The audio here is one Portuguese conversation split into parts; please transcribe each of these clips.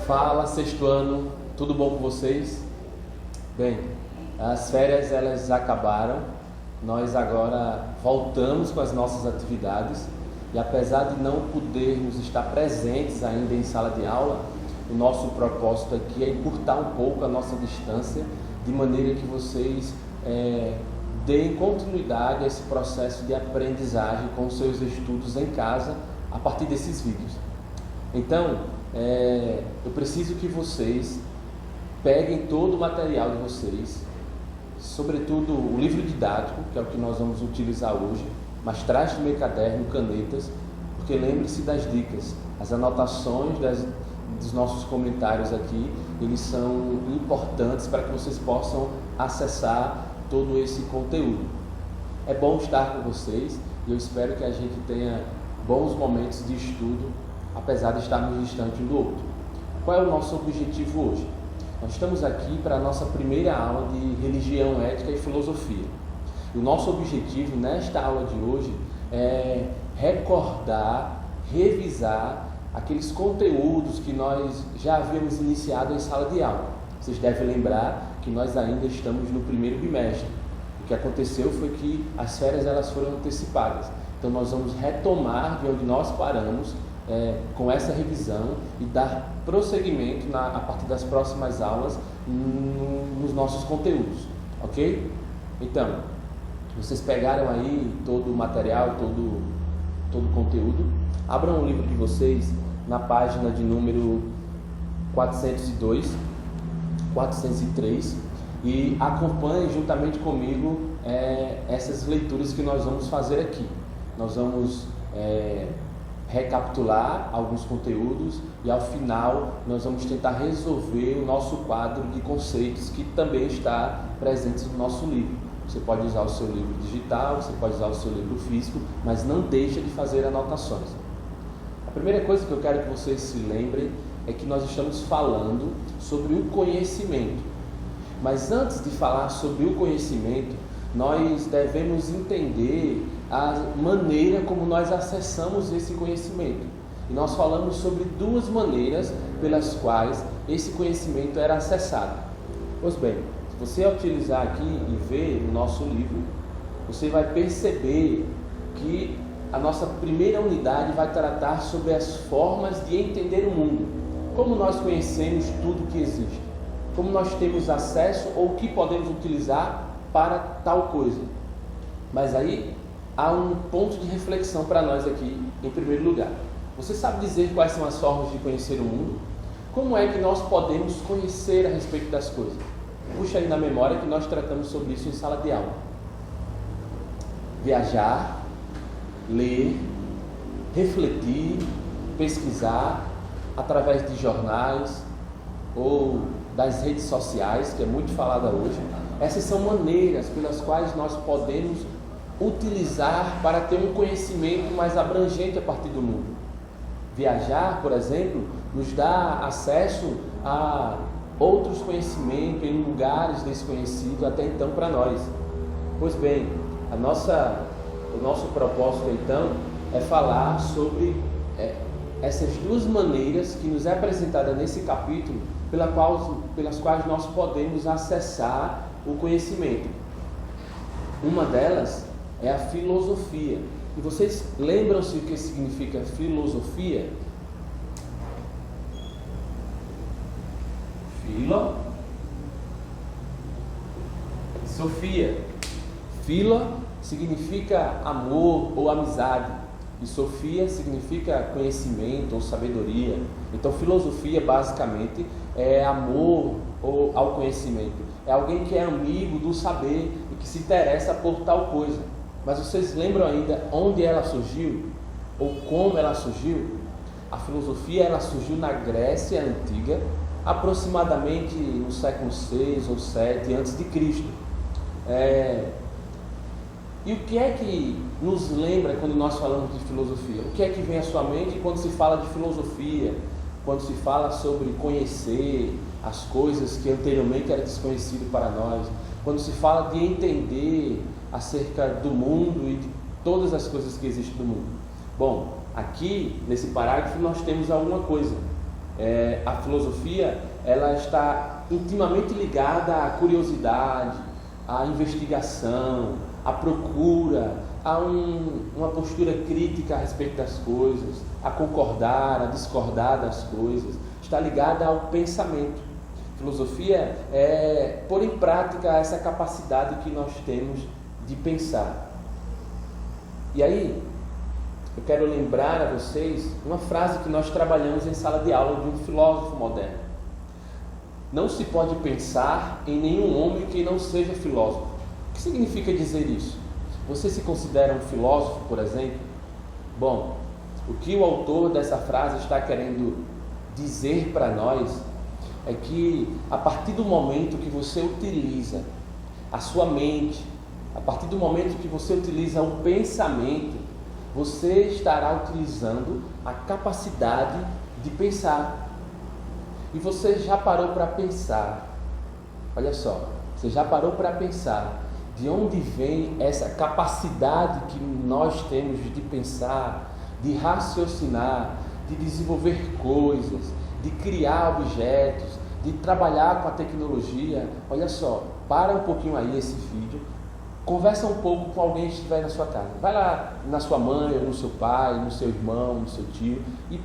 Fala, sexto ano, tudo bom com vocês? Bem, as férias elas acabaram, nós agora voltamos com as nossas atividades e apesar de não podermos estar presentes ainda em sala de aula, o nosso propósito aqui é encurtar um pouco a nossa distância de maneira que vocês deem continuidade a esse processo de aprendizagem com os seus estudos em casa a partir desses vídeos. Então, eu preciso que vocês peguem todo o material de vocês, sobretudo o livro didático, que é o que nós vamos utilizar hoje, mas traz também caderno, canetas, porque lembre-se das dicas, as anotações dos nossos comentários aqui, eles são importantes para que vocês possam acessar todo esse conteúdo. É bom estar com vocês e eu espero que a gente tenha bons momentos de estudo, apesar de estarmos distantes um do outro. Qual é o nosso objetivo hoje? Nós estamos aqui para a nossa primeira aula de religião, ética e filosofia. E o nosso objetivo nesta aula de hoje é recordar, revisar aqueles conteúdos que nós já havíamos iniciado em sala de aula. Vocês devem lembrar que nós ainda estamos no primeiro bimestre. O que aconteceu foi que as férias elas foram antecipadas. Então nós vamos retomar de onde nós paramos com essa revisão e dar prosseguimento a partir das próximas aulas nos nossos conteúdos, ok? Então, vocês pegaram aí todo o material, todo o conteúdo. Abram o livro de vocês na página de número 402, 403 e acompanhem juntamente comigo essas leituras que nós vamos fazer aqui. Nós vamos recapitular alguns conteúdos e ao final nós vamos tentar resolver o nosso quadro de conceitos que também está presente no nosso livro. Você pode usar o seu livro digital, você pode usar o seu livro físico, mas não deixe de fazer anotações. A primeira coisa que eu quero que vocês se lembrem é que nós estamos falando sobre o conhecimento. Mas antes de falar sobre o conhecimento, nós devemos entender a maneira como nós acessamos esse conhecimento. E nós falamos sobre duas maneiras pelas quais esse conhecimento era acessado. Pois bem, se você utilizar aqui e ver o nosso livro, você vai perceber que a nossa primeira unidade vai tratar sobre as formas de entender o mundo. Como nós conhecemos tudo que existe. Como nós temos acesso ou o que podemos utilizar para tal coisa. Mas aí há um ponto de reflexão para nós aqui, em primeiro lugar. Você sabe dizer quais são as formas de conhecer o mundo? Como é que nós podemos conhecer a respeito das coisas? Puxa aí na memória que nós tratamos sobre isso em sala de aula. Viajar, ler, refletir, pesquisar, através de jornais ou das redes sociais, que é muito falada hoje. Essas são maneiras pelas quais nós podemos utilizar para ter um conhecimento mais abrangente a partir do mundo. Viajar, por exemplo, nos dá acesso a outros conhecimentos em lugares desconhecidos até então para nós. Pois bem, o nosso propósito então é falar sobre essas duas maneiras que nos é apresentada nesse capítulo pelas quais nós podemos acessar o conhecimento. Uma delas é a filosofia. E vocês lembram-se o que significa filosofia? Sofia. Fila significa amor ou amizade. E Sofia significa conhecimento ou sabedoria. Então filosofia basicamente é amor ao conhecimento. É alguém que é amigo do saber e que se interessa por tal coisa. Mas vocês lembram ainda onde ela surgiu? Ou como ela surgiu? A filosofia ela surgiu na Grécia Antiga, aproximadamente no século 6 ou 7 a.C. E o que é que nos lembra quando nós falamos de filosofia? O que é que vem à sua mente quando se fala de filosofia? Quando se fala sobre conhecer as coisas que anteriormente era desconhecido para nós? Quando se fala de entender acerca do mundo e de todas as coisas que existem no mundo? Bom, aqui nesse parágrafo nós temos alguma coisa. A filosofia, ela está intimamente ligada à curiosidade, à investigação, à procura, a uma postura crítica a respeito das coisas, a concordar, a discordar das coisas. Está ligada ao pensamento. Filosofia é pôr em prática essa capacidade que nós temos de pensar. E aí, eu quero lembrar a vocês uma frase que nós trabalhamos em sala de aula de um filósofo moderno. Não se pode pensar em nenhum homem que não seja filósofo. O que significa dizer isso? Você se considera um filósofo, por exemplo? Bom, o que o autor dessa frase está querendo dizer para nós é que a partir do momento que você utiliza a sua mente, a partir do momento que você utiliza o pensamento, você estará utilizando a capacidade de pensar. E você já parou para pensar, olha só, você já parou para pensar de onde vem essa capacidade que nós temos de pensar, de raciocinar, de desenvolver coisas, de criar objetos, de trabalhar com a tecnologia? Olha só, para um pouquinho aí esse vídeo, conversa um pouco com alguém que estiver na sua casa. Vai lá na sua mãe, no seu pai, no seu irmão, no seu tio e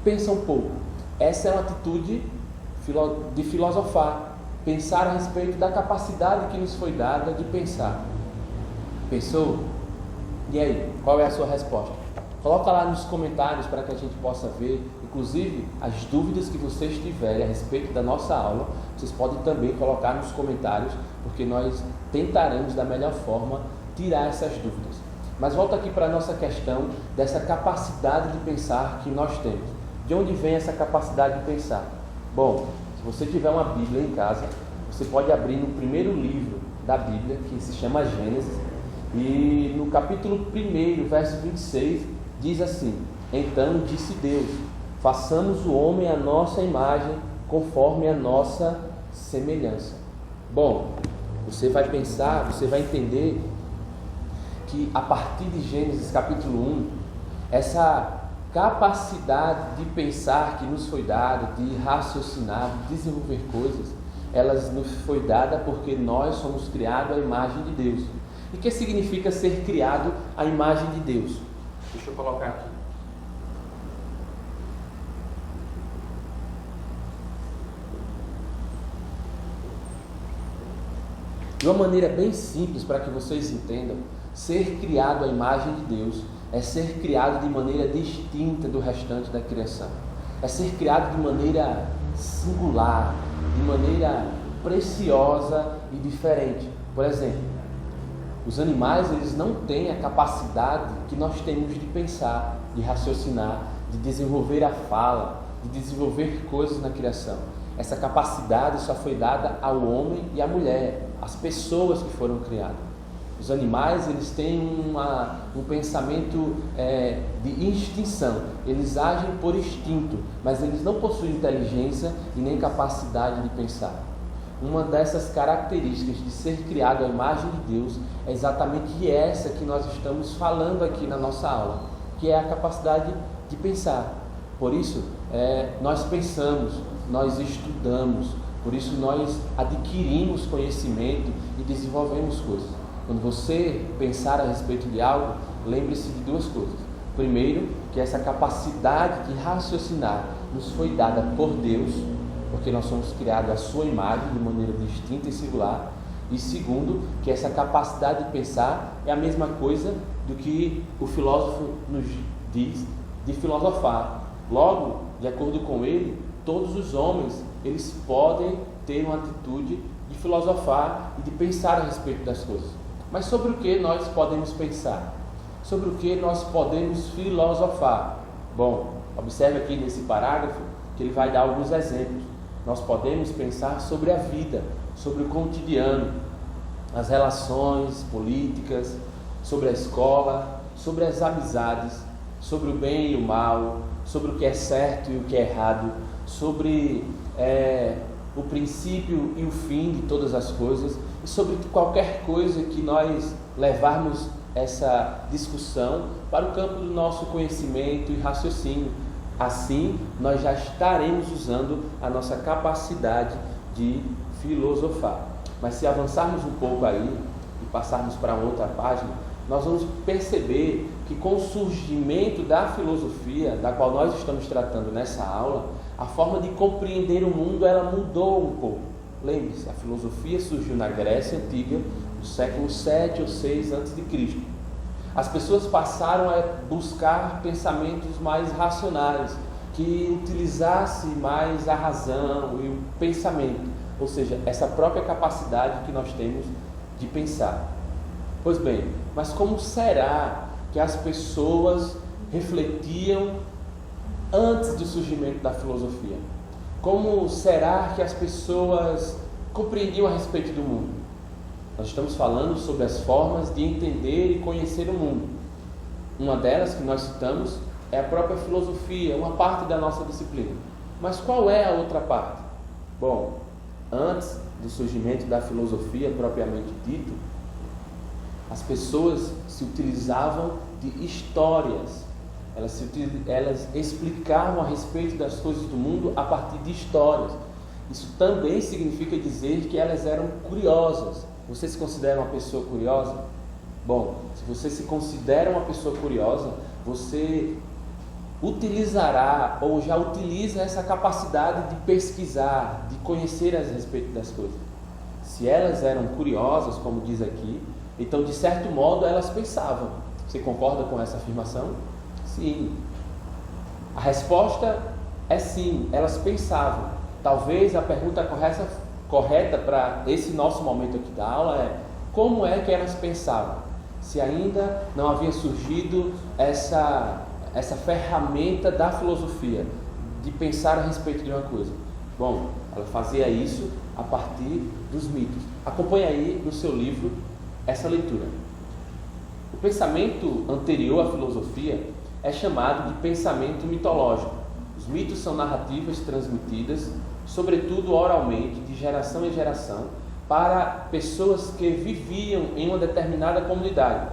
pensa um pouco. Essa é uma atitude de filosofar, pensar a respeito da capacidade que nos foi dada de pensar. Pensou? E aí, qual é a sua resposta? Coloca lá nos comentários para que a gente possa ver. Inclusive, as dúvidas que vocês tiverem a respeito da nossa aula, vocês podem também colocar nos comentários, porque nós tentaremos da melhor forma tirar essas dúvidas. Mas volta aqui para a nossa questão dessa capacidade de pensar que nós temos. De onde vem essa capacidade de pensar? Bom, se você tiver uma Bíblia em casa, você pode abrir no primeiro livro da Bíblia, que se chama Gênesis, e no capítulo 1, verso 26, diz assim: então disse Deus, façamos o homem à nossa imagem, conforme a nossa semelhança. Bom, você vai pensar, você vai entender que a partir de Gênesis capítulo 1, essa capacidade de pensar que nos foi dada, de raciocinar, de desenvolver coisas, elas nos foi dada porque nós somos criados à imagem de Deus. E o que significa ser criado à imagem de Deus? Deixa eu colocar aqui. De uma maneira bem simples para que vocês entendam, ser criado à imagem de Deus é ser criado de maneira distinta do restante da criação. É ser criado de maneira singular, de maneira preciosa e diferente. Por exemplo, os animais, eles não têm a capacidade que nós temos de pensar, de raciocinar, de desenvolver a fala, de desenvolver coisas na criação. Essa capacidade só foi dada ao homem e à mulher, às pessoas que foram criadas. Os animais, eles têm um pensamento de instinção, eles agem por instinto, mas eles não possuem inteligência e nem capacidade de pensar. Uma dessas características de ser criado à imagem de Deus é exatamente essa que nós estamos falando aqui na nossa aula, que é a capacidade de pensar. Por isso, nós pensamos, nós estudamos, por isso nós adquirimos conhecimento e desenvolvemos coisas. Quando você pensar a respeito de algo, lembre-se de duas coisas. Primeiro, que essa capacidade de raciocinar nos foi dada por Deus, porque nós somos criados à sua imagem de maneira distinta e singular. E segundo, que essa capacidade de pensar é a mesma coisa do que o filósofo nos diz de filosofar. Logo, de acordo com ele, todos os homens, eles podem ter uma atitude de filosofar e de pensar a respeito das coisas. Mas sobre o que nós podemos pensar? Sobre o que nós podemos filosofar? Bom, observe aqui nesse parágrafo que ele vai dar alguns exemplos. Nós podemos pensar sobre a vida, sobre o cotidiano, as relações políticas, sobre a escola, sobre as amizades, sobre o bem e o mal, sobre o que é certo e o que é errado, sobre o princípio e o fim de todas as coisas, e sobre qualquer coisa que nós levarmos essa discussão para o campo do nosso conhecimento e raciocínio. Assim, nós já estaremos usando a nossa capacidade de filosofar. Mas se avançarmos um pouco aí e passarmos para outra página, nós vamos perceber que com o surgimento da filosofia, da qual nós estamos tratando nessa aula, a forma de compreender o mundo ela mudou um pouco. Lembre-se, a filosofia surgiu na Grécia Antiga, no século 7 ou 6 a.C. As pessoas passaram a buscar pensamentos mais racionais, que utilizasse mais a razão e o pensamento, ou seja, essa própria capacidade que nós temos de pensar. Pois bem, mas como será que as pessoas refletiam antes do surgimento da filosofia? Como será que as pessoas compreendiam a respeito do mundo? Nós estamos falando sobre as formas de entender e conhecer o mundo. Uma delas que nós citamos é a própria filosofia, uma parte da nossa disciplina. Mas qual é a outra parte? Bom, antes do surgimento da filosofia propriamente dito, as pessoas se utilizavam de histórias. Elas explicavam a respeito das coisas do mundo a partir de histórias. Isso também significa dizer que elas eram curiosas. Você se considera uma pessoa curiosa? Bom, se você se considera uma pessoa curiosa, você utilizará ou já utiliza essa capacidade de pesquisar, de conhecer a respeito das coisas. Se elas eram curiosas, como diz aqui, então de certo modo elas pensavam. Você concorda com essa afirmação? Sim. A resposta é sim, elas pensavam. Talvez a pergunta correta para esse nosso momento aqui da aula é: como é que elas pensavam? Se ainda não havia surgido essa ferramenta da filosofia de pensar a respeito de uma coisa. Bom, ela fazia isso a partir dos mitos. Acompanhe aí no seu livro essa leitura. O pensamento anterior à filosofia é chamado de pensamento mitológico. Os mitos são narrativas transmitidas, sobretudo oralmente, de geração em geração, para pessoas que viviam em uma determinada comunidade.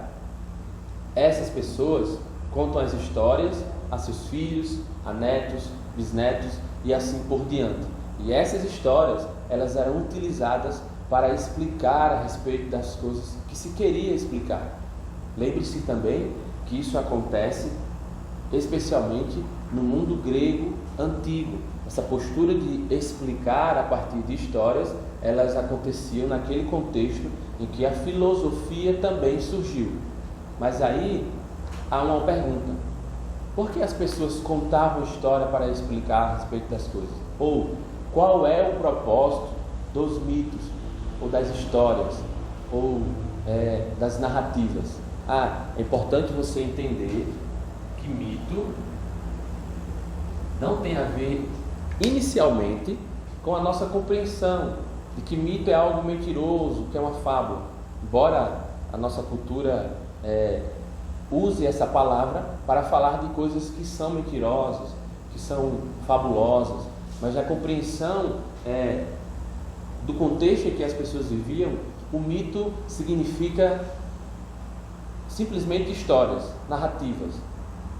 Essas pessoas contam as histórias a seus filhos, a netos, bisnetos e assim por diante. E essas histórias, elas eram utilizadas para explicar a respeito das coisas que se queria explicar. Lembre-se também que isso acontece especialmente no mundo grego antigo. Essa postura de explicar a partir de histórias, elas aconteciam naquele contexto em que a filosofia também surgiu. Mas aí há uma pergunta: por que as pessoas contavam história para explicar a respeito das coisas? Ou qual é o propósito dos mitos, ou das histórias, ou das narrativas? É importante você entender que mito não tem a ver inicialmente com a nossa compreensão de que mito é algo mentiroso, que é uma fábula. Embora a nossa cultura use essa palavra para falar de coisas que são mentirosas, que são fabulosas, mas a compreensão do contexto em que as pessoas viviam, o mito significa simplesmente histórias, narrativas,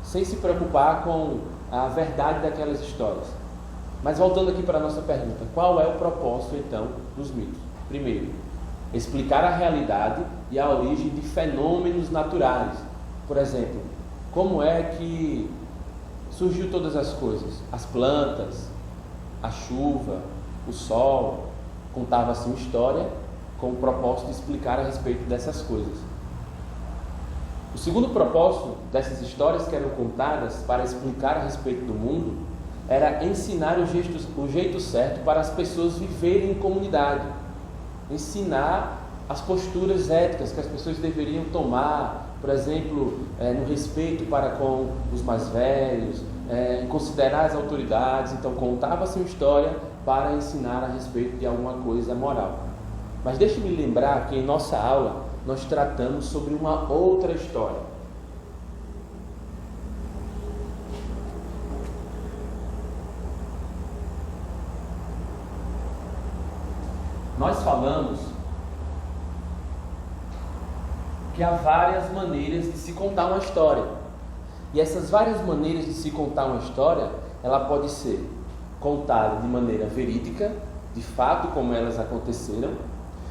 sem se preocupar com a verdade daquelas histórias. Mas voltando aqui para a nossa pergunta, qual é o propósito então dos mitos? Primeiro, explicar a realidade e a origem de fenômenos naturais. Por exemplo, como é que surgiu todas as coisas? As plantas, a chuva, o sol. Contava-se uma história com o propósito de explicar a respeito dessas coisas. O segundo propósito dessas histórias que eram contadas para explicar a respeito do mundo era ensinar o jeito certo para as pessoas viverem em comunidade, ensinar as posturas éticas que as pessoas deveriam tomar, por exemplo, no respeito para com os mais velhos, considerar as autoridades. Então contava-se uma história para ensinar a respeito de alguma coisa moral. Mas deixe-me lembrar que em nossa aula nós tratamos sobre uma outra história. Nós falamos que há várias maneiras de se contar uma história. E essas várias maneiras de se contar uma história, ela pode ser contada de maneira verídica, de fato como elas aconteceram,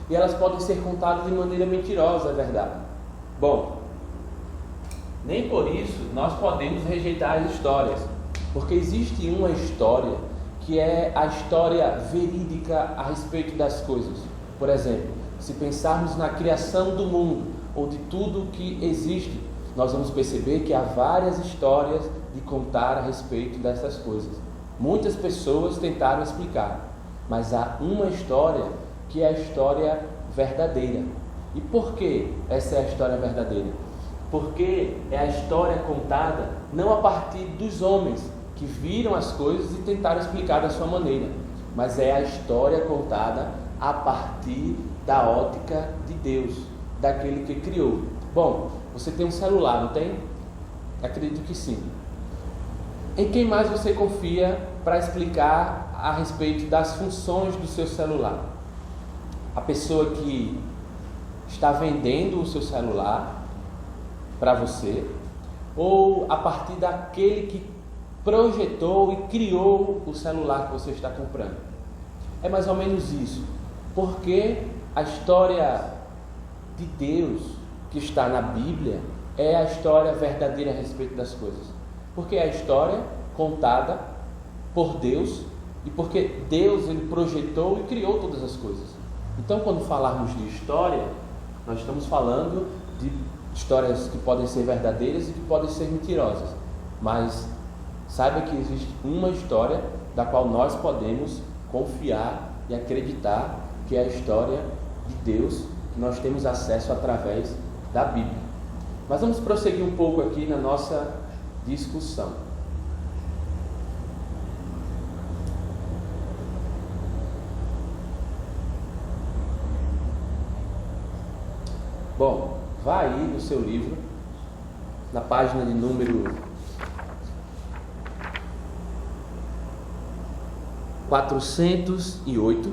e elas podem ser contadas de maneira mentirosa, é verdade. Bom, nem por isso nós podemos rejeitar as histórias, porque existe uma história que é a história verídica a respeito das coisas. Por exemplo, se pensarmos na criação do mundo, ou de tudo que existe, nós vamos perceber que há várias histórias de contar a respeito dessas coisas. Muitas pessoas tentaram explicar, mas há uma história que é a história verdadeira. E por que essa é a história verdadeira? Porque é a história contada não a partir dos homens que viram as coisas e tentaram explicar da sua maneira, mas é a história contada a partir da ótica de Deus, daquele que criou. Bom, você tem um celular, não tem? Acredito que sim. Em quem mais você confia para explicar a respeito das funções do seu celular? A pessoa que está vendendo o seu celular para você, ou a partir daquele que projetou e criou o celular que você está comprando? É mais ou menos isso. Porque a história de Deus que está na Bíblia é a história verdadeira a respeito das coisas. Porque é a história contada por Deus e porque Deus ele projetou e criou todas as coisas. Então, quando falarmos de história, nós estamos falando de histórias que podem ser verdadeiras e que podem ser mentirosas. Mas saiba que existe uma história da qual nós podemos confiar e acreditar que é a história de Deus, que nós temos acesso através da Bíblia. Mas vamos prosseguir um pouco aqui na nossa discussão. Bom, vá aí no seu livro, na página de número 408,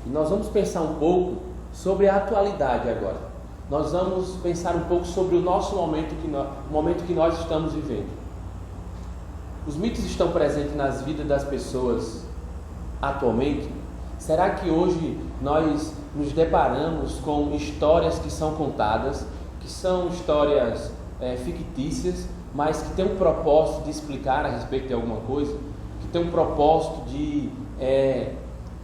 e nós vamos pensar um pouco sobre a atualidade agora. Nós vamos pensar um pouco sobre o nosso momento, o momento que nós estamos vivendo. Os mitos estão presentes nas vidas das pessoas atualmente? Será que hoje nós nos deparamos com histórias que são contadas, que são histórias fictícias, mas que têm um propósito de explicar a respeito de alguma coisa, que tem um propósito de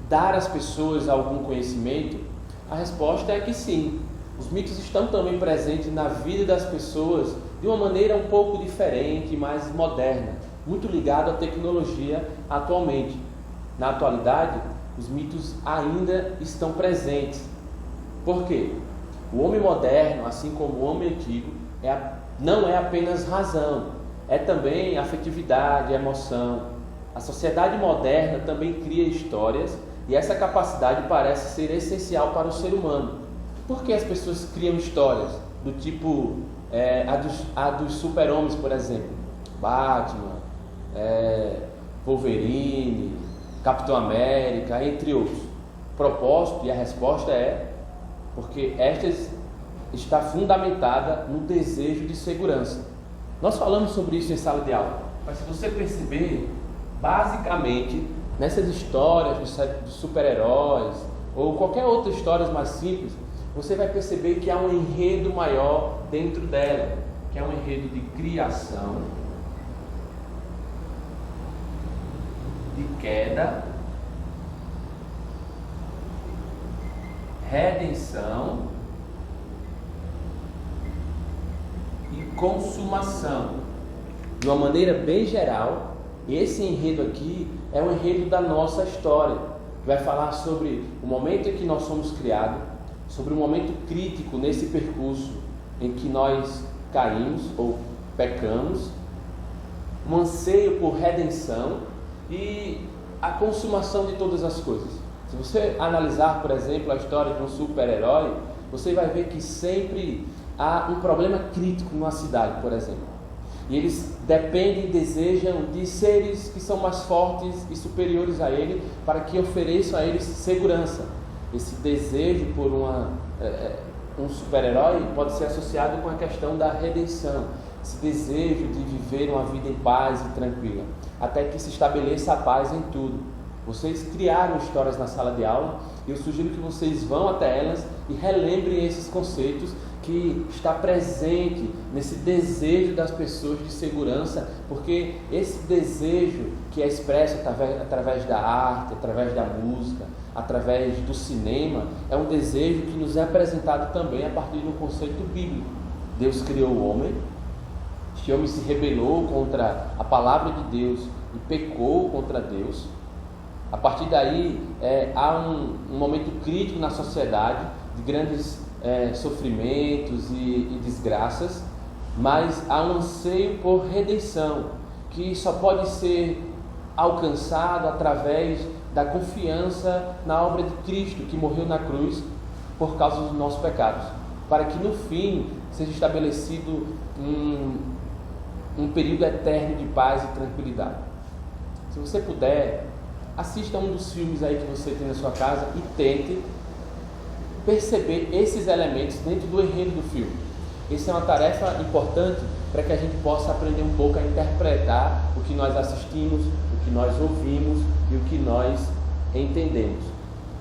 dar às pessoas algum conhecimento? A resposta é que sim. Os mitos estão também presentes na vida das pessoas de uma maneira um pouco diferente, mais moderna, muito ligada à tecnologia atualmente. Na atualidade, os mitos ainda estão presentes. Por quê? O homem moderno, assim como o homem antigo, não é apenas razão, é também afetividade, emoção. A sociedade moderna também cria histórias e essa capacidade parece ser essencial para o ser humano. Por que as pessoas criam histórias do tipo a dos super-homens, por exemplo? Batman, Wolverine, Capitão América, entre outros. O propósito e a resposta é porque esta está fundamentada no desejo de segurança. Nós falamos sobre isso em sala de aula, mas se você perceber, basicamente, nessas histórias dos super-heróis ou qualquer outra história mais simples, você vai perceber que há um enredo maior dentro dela, que é um enredo de criação, de queda, redenção e consumação. De uma maneira bem geral, esse enredo aqui é um enredo da nossa história, que vai falar sobre o momento em que nós somos criados, sobre um momento crítico nesse percurso em que nós caímos ou pecamos, um anseio por redenção e a consumação de todas as coisas. Se você analisar, por exemplo, a história de um super-herói, você vai ver que sempre há um problema crítico numa cidade, por exemplo. E eles dependem e desejam de seres que são mais fortes e superiores a ele para que ofereçam a eles segurança. Esse desejo por um super-herói pode ser associado com a questão da redenção, esse desejo de viver uma vida em paz e tranquila, até que se estabeleça a paz em tudo. Vocês criaram histórias na sala de aula e eu sugiro que vocês vão até elas e relembrem esses conceitos que está presente nesse desejo das pessoas de segurança, porque esse desejo que é expresso através da arte, através da música, através do cinema, é um desejo que nos é apresentado também a partir de um conceito bíblico. Deus criou o homem, este homem se rebelou contra a palavra de Deus e pecou contra Deus. A partir daí há um momento crítico na sociedade de grandes sofrimentos e desgraças, mas há um anseio por redenção que só pode ser alcançado através da confiança na obra de Cristo, que morreu na cruz por causa dos nossos pecados, para que no fim seja estabelecido um período eterno de paz e tranquilidade. Se você puder, assista um dos filmes aí que você tem na sua casa e tente perceber esses elementos dentro do enredo do filme. Essa é uma tarefa importante para que a gente possa aprender um pouco a interpretar o que nós assistimos, o que nós ouvimos e o que nós entendemos.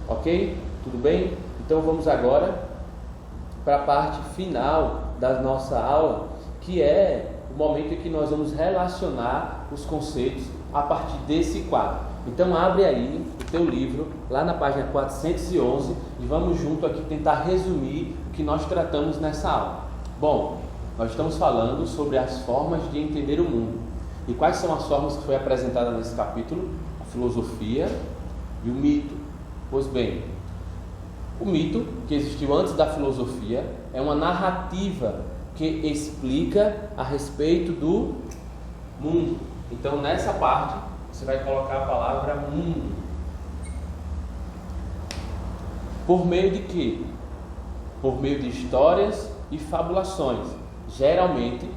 Ok? Tudo bem? Então vamos agora para a parte final da nossa aula, que é o momento em que nós vamos relacionar os conceitos a partir desse quadro. Então abre aí o teu livro, lá na página 411, e vamos junto aqui tentar resumir o que nós tratamos nessa aula. Bom, nós estamos falando sobre as formas de entender o mundo. E quais são as formas que foi apresentada nesse capítulo? A filosofia e o mito. Pois bem, o mito, que existiu antes da filosofia, é uma narrativa que explica a respeito do mundo. Então nessa parte você vai colocar a palavra mundo. Por meio de quê? Por meio de histórias e fabulações. Geralmente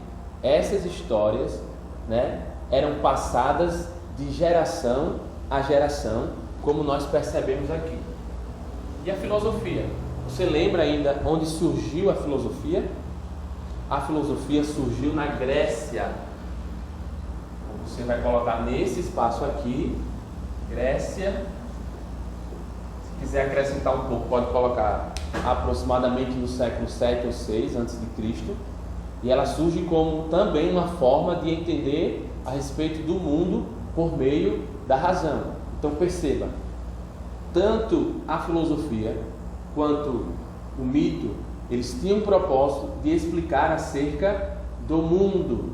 essas histórias, eram passadas de geração a geração, como nós percebemos aqui. E a filosofia? Você lembra ainda onde surgiu a filosofia? A filosofia surgiu na Grécia. Você vai colocar nesse espaço aqui, Grécia. Se quiser acrescentar um pouco, pode colocar aproximadamente no século 7 ou 6 a.C. E ela surge como também uma forma de entender a respeito do mundo por meio da razão. Então perceba, tanto a filosofia quanto o mito, eles tinham o propósito de explicar acerca do mundo.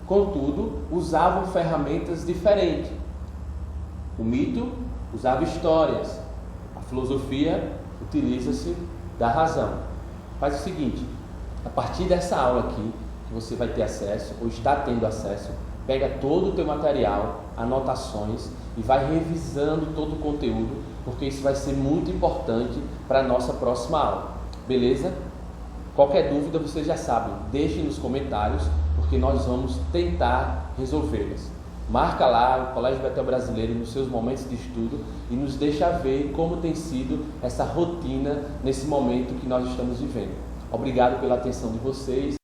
Contudo, usavam ferramentas diferentes. O mito usava histórias, a filosofia utiliza-se da razão. Faz o seguinte, a partir dessa aula aqui, que você vai ter acesso, ou está tendo acesso, pega todo o teu material, anotações, e vai revisando todo o conteúdo, porque isso vai ser muito importante para a nossa próxima aula. Beleza? Qualquer dúvida, vocês já sabem, deixem nos comentários, porque nós vamos tentar resolvê-las. Marca lá o Colégio Betel Brasileiro nos seus momentos de estudo e nos deixa ver como tem sido essa rotina nesse momento que nós estamos vivendo. Obrigado pela atenção de vocês.